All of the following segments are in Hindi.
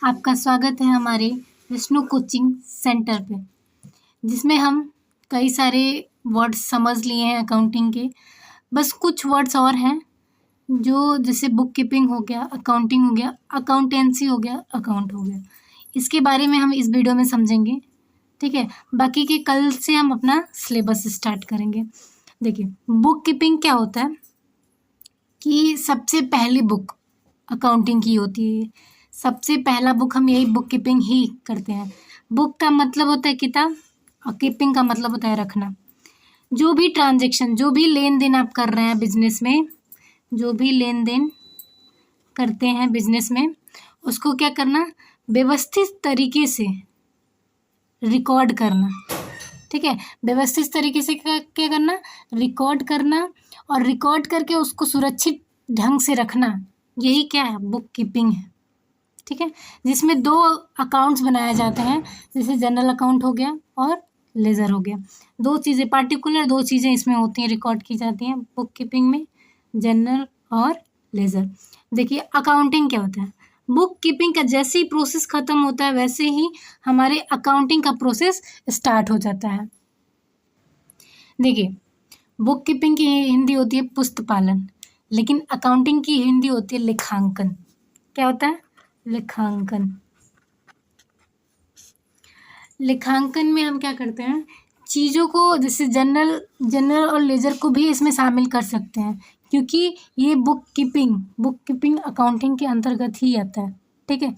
आपका स्वागत है हमारे विष्णु कोचिंग सेंटर पे, जिसमें हम कई सारे वर्ड्स समझ लिए हैं अकाउंटिंग के। बस कुछ वर्ड्स और हैं जो जैसे बुक कीपिंग हो गया, अकाउंटिंग हो गया, अकाउंटेंसी हो गया, अकाउंट हो गया। इसके बारे में हम इस वीडियो में समझेंगे, ठीक है। बाकी के कल से हम अपना सिलेबस स्टार्ट करेंगे। देखिए, बुक कीपिंग क्या होता है कि सबसे पहली बुक अकाउंटिंग की होती है। सबसे पहला बुक हम यही बुक कीपिंग ही करते हैं। बुक का मतलब होता है किताब और कीपिंग का मतलब होता है रखना। जो भी ट्रांजैक्शन, जो भी लेन देन आप कर रहे हैं बिजनेस में, जो भी लेन देन करते हैं बिजनेस में, उसको क्या करना, व्यवस्थित तरीके से रिकॉर्ड करना, ठीक है। व्यवस्थित तरीके से क्या क्या करना, रिकॉर्ड करना, और रिकॉर्ड करके उसको सुरक्षित ढंग से रखना। यही क्या है, बुक कीपिंग है, ठीक है। जिसमें दो अकाउंट्स बनाए जाते हैं, जैसे जनरल अकाउंट हो गया और लेज़र हो गया। दो चीज़ें, पार्टिकुलर दो चीज़ें इसमें होती हैं, रिकॉर्ड की जाती हैं बुक कीपिंग में, जनरल और लेज़र। देखिए, अकाउंटिंग क्या होता है, बुक कीपिंग का जैसे ही प्रोसेस ख़त्म होता है वैसे ही हमारे अकाउंटिंग का प्रोसेस स्टार्ट हो जाता है। देखिए, बुक कीपिंग की हिंदी होती है पुस्तपालन, लेकिन अकाउंटिंग की हिंदी होती है लेखांकन। क्या होता है, लेखांकन। लेखांकन में हम क्या करते हैं, चीज़ों को जैसे जनरल और लेजर को भी इसमें शामिल कर सकते हैं, क्योंकि ये बुक कीपिंग अकाउंटिंग के अंतर्गत ही आता है, ठीक है।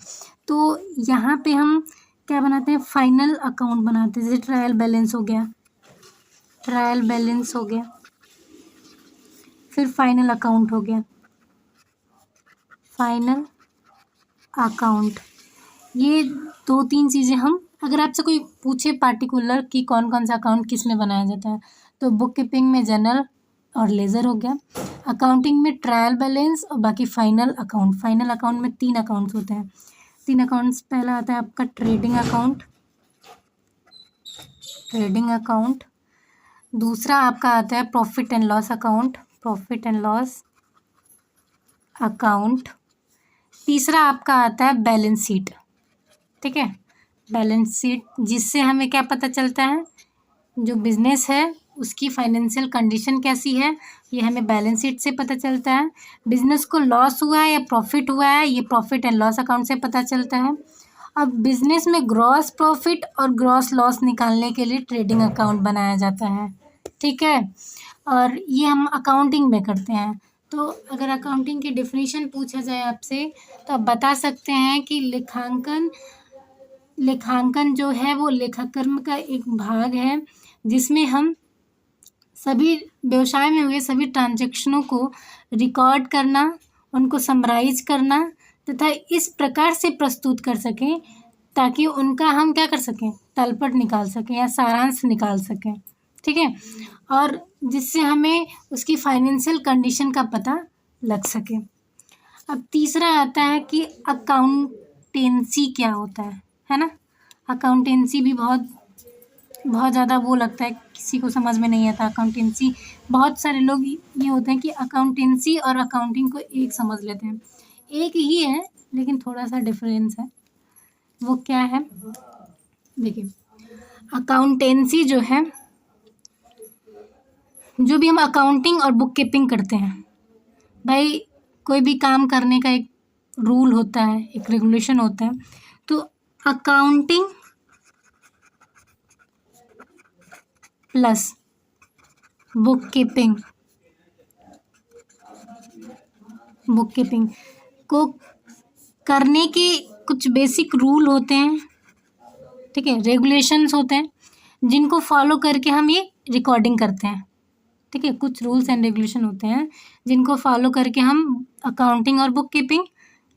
तो यहाँ पे हम क्या बनाते हैं, फाइनल अकाउंट बनाते हैं। जैसे ट्रायल बैलेंस हो गया, फिर फाइनल अकाउंट हो गया, फाइनल अकाउंट। ये दो तीन चीज़ें हम, अगर आपसे कोई पूछे पार्टिकुलर कि कौन कौन सा अकाउंट किस में बनाया जाता है, तो बुक कीपिंग में जनरल और लेज़र हो गया, अकाउंटिंग में ट्रायल बैलेंस, और बाकी फाइनल अकाउंट। फाइनल अकाउंट में 3 अकाउंट्स होते हैं। 3 अकाउंट्स, पहला आता है आपका ट्रेडिंग अकाउंट। दूसरा आपका आता है प्रॉफिट एंड लॉस अकाउंट। तीसरा आपका आता है बैलेंस शीट, ठीक है। बैलेंस शीट, जिससे हमें क्या पता चलता है, जो बिजनेस है उसकी फाइनेंशियल कंडीशन कैसी है, ये हमें बैलेंस शीट से पता चलता है। बिजनेस को लॉस हुआ है या प्रॉफिट हुआ है, ये प्रॉफिट एंड लॉस अकाउंट से पता चलता है। अब बिजनेस में ग्रॉस प्रॉफिट और ग्रॉस लॉस निकालने के लिए ट्रेडिंग अकाउंट बनाया जाता है, ठीक है। और ये हम अकाउंटिंग में करते हैं। तो अगर अकाउंटिंग की डेफिनेशन पूछा जाए आपसे, तो आप बता सकते हैं कि लेखांकन जो है वो लेखाकर्म का एक भाग है, जिसमें हम सभी व्यवसाय में हुए सभी ट्रांजैक्शनों को रिकॉर्ड करना, उनको समराइज करना, तथा इस प्रकार से प्रस्तुत कर सकें ताकि उनका हम क्या कर सकें, तलपट निकाल सकें या सारांश निकाल सकें, ठीक है। और जिससे हमें उसकी फाइनेंशियल कंडीशन का पता लग सके। अब तीसरा आता है कि अकाउंटेंसी क्या होता है ना। अकाउंटेंसी भी बहुत बहुत ज़्यादा वो लगता है, किसी को समझ में नहीं आता अकाउंटेंसी। बहुत सारे लोग ये होते हैं कि अकाउंटेंसी और अकाउंटिंग को एक समझ लेते हैं। एक ही है, लेकिन थोड़ा सा डिफरेंस है। वो क्या है, देखिए, अकाउंटेंसी जो है, जो भी हम अकाउंटिंग और बुक कीपिंग करते हैं, भाई कोई भी काम करने का एक रूल होता है, एक रेगुलेशन होता है। तो अकाउंटिंग प्लस बुक कीपिंग को करने के कुछ बेसिक रूल होते हैं, ठीक है, रेगुलेशंस होते हैं, जिनको फॉलो करके हम ये रिकॉर्डिंग करते हैं, ठीक है। कुछ रूल्स एंड रेगुलेशन होते हैं जिनको फॉलो करके हम अकाउंटिंग और बुक कीपिंग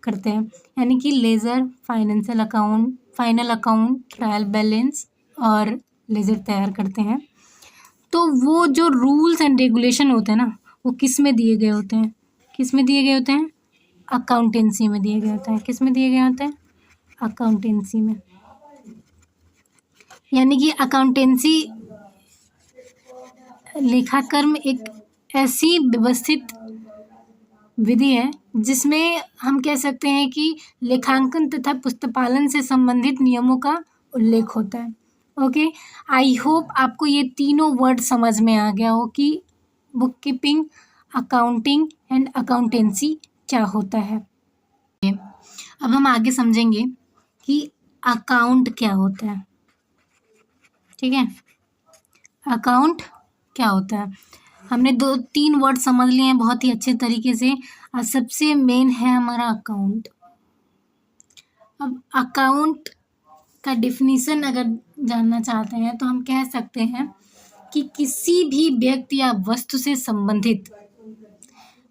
करते हैं, यानी कि laser, final account, trial balance और लेज़र तैयार करते हैं। तो वो जो रूल्स एंड रेगुलेशन होते हैं ना, वो किस में दिए गए होते हैं, अकाउंटेंसी में दिए गए होते हैं। किस में दिए गए होते हैं, अकाउंटेंसी में। यानी कि अकाउंटेंसी लेखाकर्म एक ऐसी व्यवस्थित विधि है जिसमें हम कह सकते हैं कि लेखांकन तथा पुस्तकालय से संबंधित नियमों का उल्लेख होता है। ओके, आई होप आपको ये तीनों वर्ड समझ में आ गया हो कि book keeping, accounting and accountancy क्या होता है। अब हम आगे समझेंगे कि अकाउंट क्या होता है। ठीक है, अकाउंट क्या होता है। हमने 2-3 वर्ड समझ लिए हैं बहुत ही अच्छे तरीके से। और सबसे मेन है हमारा अकाउंट। अब अकाउंट का डेफिनेशन अगर जानना चाहते हैं तो हम कह सकते हैं कि किसी भी व्यक्ति या वस्तु से संबंधित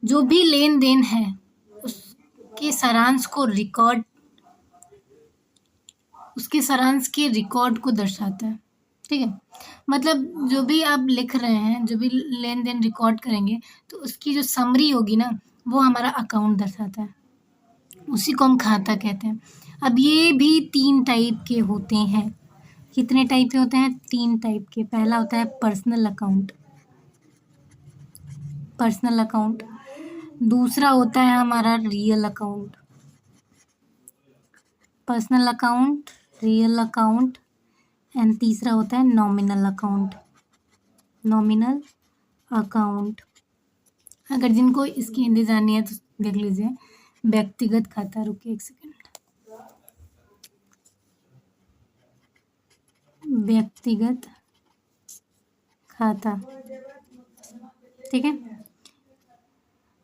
जो भी लेन देन है उसके सारांश के रिकॉर्ड को दर्शाता है। ठीक है, मतलब जो भी आप लिख रहे हैं, जो भी लेन देन रिकॉर्ड करेंगे तो उसकी जो समरी होगी ना, वो हमारा अकाउंट दर्शाता है। उसी को हम खाता कहते हैं। अब ये भी 3 टाइप के होते हैं। कितने टाइप के होते हैं? 3 टाइप के। पहला होता है पर्सनल अकाउंट। दूसरा होता है हमारा real account. Personal account, real account and तीसरा होता है नॉमिनल अकाउंट। अगर जिनको इसकी हिंदी जाननी है तो देख लीजिए, व्यक्तिगत खाता। रुकिए एक सेकंड। व्यक्तिगत खाता, ठीक है।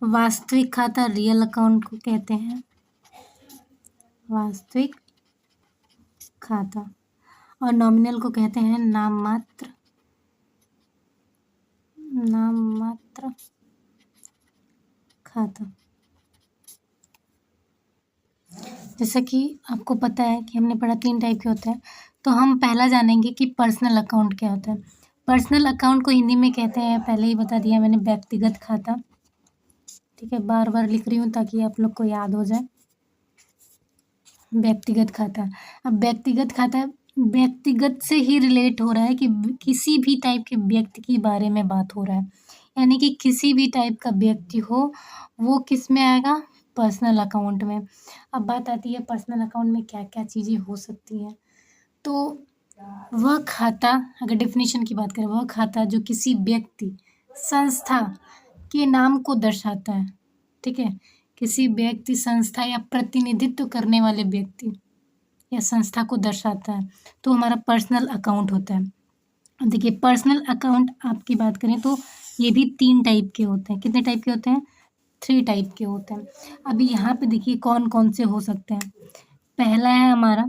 वास्तविक खाता, रियल अकाउंट को कहते हैं वास्तविक खाता। और नॉमिनल को कहते हैं नाम मात्र खाता। जैसा कि आपको पता है कि हमने पढ़ा 3 टाइप के होते हैं, तो हम पहला जानेंगे कि पर्सनल अकाउंट क्या होता है। पर्सनल अकाउंट को हिंदी में कहते हैं, पहले ही बता दिया मैंने, व्यक्तिगत खाता। ठीक है, बार बार लिख रही हूँ ताकि आप लोग को याद हो जाए। व्यक्तिगत खाता। अब व्यक्तिगत खाता व्यक्तिगत से ही रिलेट हो रहा है कि किसी भी टाइप के व्यक्ति के बारे में बात हो रहा है, यानी कि किसी भी टाइप का व्यक्ति हो वो किस में आएगा? पर्सनल अकाउंट में। अब बात आती है पर्सनल अकाउंट में क्या क्या चीज़ें हो सकती हैं। तो वह खाता, अगर डेफिनेशन की बात करें, वह खाता जो किसी व्यक्ति, संस्था के नाम को दर्शाता है। ठीक है, किसी व्यक्ति, संस्था या प्रतिनिधित्व करने वाले व्यक्ति या संस्था को दर्शाता है, तो हमारा पर्सनल अकाउंट होता है। देखिए, पर्सनल अकाउंट आपकी बात करें तो ये भी 3 टाइप के होते हैं। कितने टाइप के होते हैं? 3 टाइप के होते हैं। अभी यहाँ पे देखिए कौन कौन से हो सकते हैं। पहला है हमारा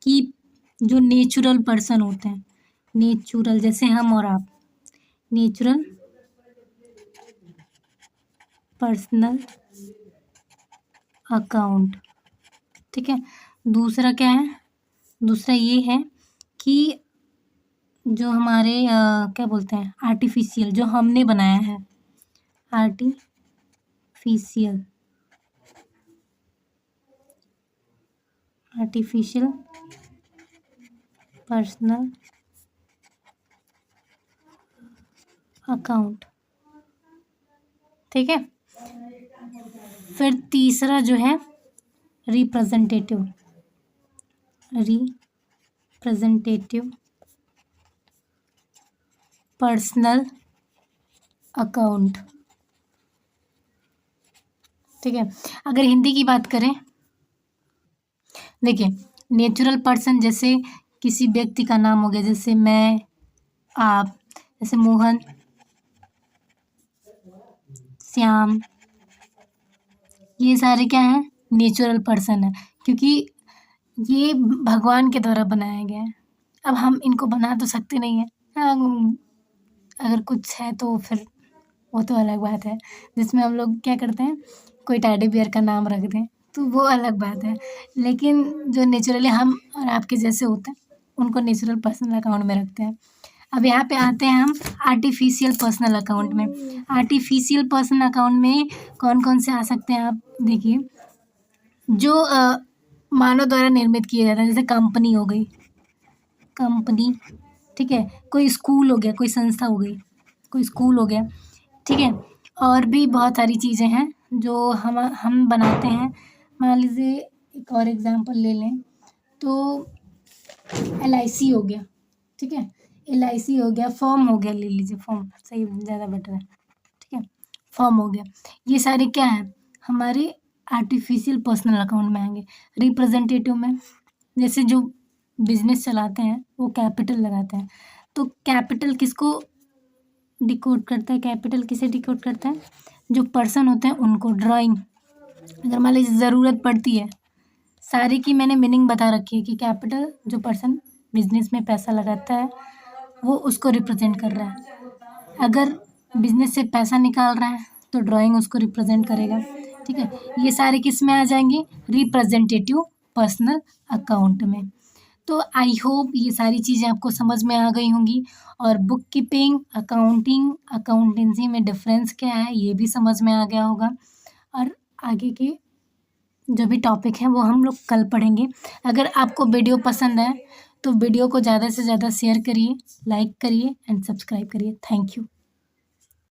कि जो नेचुरल पर्सन होते हैं, नेचुरल, जैसे हम और आप, नेचुरल पर्सनल अकाउंट। ठीक है, दूसरा क्या है? दूसरा ये है कि जो हमारे क्या बोलते हैं, आर्टिफिशियल, जो हमने बनाया है, आर्टिफिशियल पर्सनल अकाउंट। ठीक है, फिर तीसरा जो है रिप्रेजेंटेटिव पर्सनल अकाउंट। ठीक है, अगर हिंदी की बात करें, देखिए नेचुरल पर्सन जैसे किसी व्यक्ति का नाम हो गया, जैसे मैं, आप, जैसे मोहन, श्याम, ये सारे क्या हैं? नेचुरल पर्सन है, क्योंकि ये भगवान के द्वारा बनाया गया है। अब हम इनको बना तो सकते नहीं हैं, अगर कुछ है तो फिर वो तो अलग बात है, जिसमें हम लोग क्या करते हैं, कोई टेडी बियर का नाम रख दें तो वो अलग बात है। लेकिन जो नेचुरली हम और आपके जैसे होते हैं उनको नेचुरल पर्सनल अकाउंट में रखते हैं। अब यहाँ पे आते हैं हम आर्टिफिशियल पर्सनल अकाउंट में। आर्टिफिशियल पर्सनल अकाउंट में कौन कौन से आ सकते हैं? आप देखिए, जो मानव द्वारा निर्मित किए जाते हैं, जैसे कंपनी हो गई, कंपनी। ठीक है, कोई स्कूल हो गया, कोई संस्था हो गई, कोई स्कूल हो गया। ठीक है, और भी बहुत सारी चीज़ें हैं जो हम बनाते हैं। मान लीजिए एक और एग्ज़ाम्पल ले लें तो LIC हो गया, ठीक है? LIC हो गया, फॉर्म हो गया, ले लीजिए फॉर्म, सही ज़्यादा बेटर है, ठीक है? फॉर्म हो गया, ये सारे क्या हैं? हमारे आर्टिफिशियल पर्सनल अकाउंट में आएँगे। रिप्रेजेंटेटिव में जैसे जो बिज़नेस चलाते हैं वो कैपिटल लगाते हैं, तो कैपिटल किसको डिकोड करता है? कैपिटल किसे डिकोड करता है? जो पर्सन होते हैं उनको। ड्राइंग, अगर मान लीजिए ज़रूरत पड़ती है, सारी की मैंने मीनिंग बता रखी है कि कैपिटल जो पर्सन बिजनेस में पैसा लगाता है वो उसको रिप्रेजेंट कर रहा है। अगर बिजनेस से पैसा निकाल रहा है तो ड्राइंग उसको रिप्रेजेंट करेगा, ठीक है? ये सारे किस में आ जाएंगे? रिप्रेजेंटेटिव पर्सनल अकाउंट में। तो आई होप ये सारी चीज़ें आपको समझ में आ गई होंगी और बुक कीपिंग, अकाउंटिंग, अकाउंटेंसी में डिफरेंस क्या है ये भी समझ में आ गया होगा। और आगे के जो भी टॉपिक है वो हम लोग कल पढ़ेंगे। अगर आपको वीडियो पसंद आए तो वीडियो को ज़्यादा से ज़्यादा शेयर करिए, लाइक करिए एंड सब्सक्राइब करिए। Thank you.